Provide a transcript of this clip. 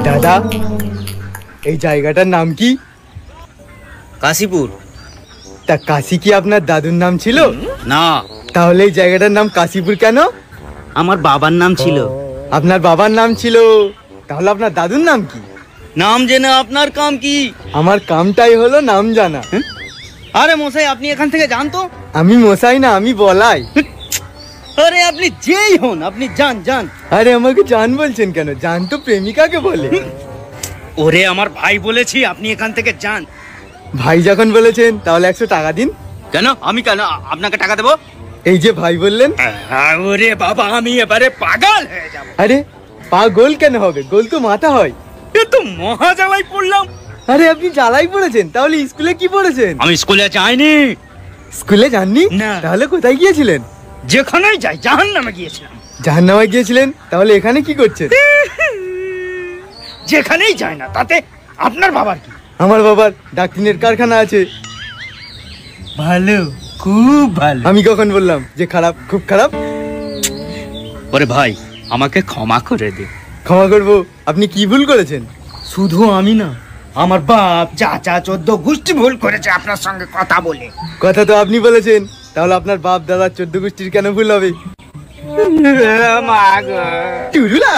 দাদা, এই জায়গাটার নাম কি? কাশীপুর। তা কাশী কি আপনার দাদুর নাম ছিল? না, তাহলে এই জায়গাটার নাম কাশীপুর কেন? আমার বাবার নাম ছিল। আপনার বাবার নাম ছিল, তাহলে আপনার দাদুর নাম কি? নাম জেনে আপনার কাম কি? আমার কামটাই হলো নাম জানা। আরে মশাই, আপনি এখান থেকে যান তো। আমি মশাই না, আমি বলাই। আরে আপনি যেই হন, আপনি যান যান। আরে আমাকে জান বলছেন কেন? জান তো প্রেমিকাকে বলে। ওরে আমার ভাই বলেছি, আপনি এখান থেকে যান। ভাই যখন বলেছেন তাহলে 100 টাকা দিন। কেন? আমি কেন আপনাকে টাকা দেবো? এই যে ভাই বললেন। ওরে বাবা, আমি এবারে পাগল হয়ে যাব। আরে পাগল কেন হবে? গোল তো মাথা হয়। এ তো মহাজালাই পড়লাম। আরে আপনি জ্বালাই পড়েছেন, তাহলে স্কুলে কি পড়েছেন? আমি স্কুলে যাইনি। স্কুলে যাননি? না। তাহলে কোথায় গিয়েছিলেন? যেখানেই যাই, জাহান্নামে গিয়েছিলাম। জাহান্নামে গিয়েছিলেন? তাহলে এখানে কি করছেন? যেখানেই যায় না, তাতে আপনার বাবার কি? আমার বাবার ডাক্তারের কারখানা আছে। ভালো, খুব ভালো। আমি কখন বললাম যে খারাপ? খুব খারাপ। ওরে ভাই, আমাকে ক্ষমা করে দে। ক্ষমা করবো? আপনি কি ভুল করেছেন? শুধু আমি না, আমার বাপ, চাচা, 14 গোষ্ঠী ভুল করেছে আপনার সঙ্গে কথা বলে। কথা তো আপনি বলেছেন, তাহলে আপনার বাপ দাদা 14 গোষ্ঠীর কেন ভুল হবে? মা গো। টুরুলা।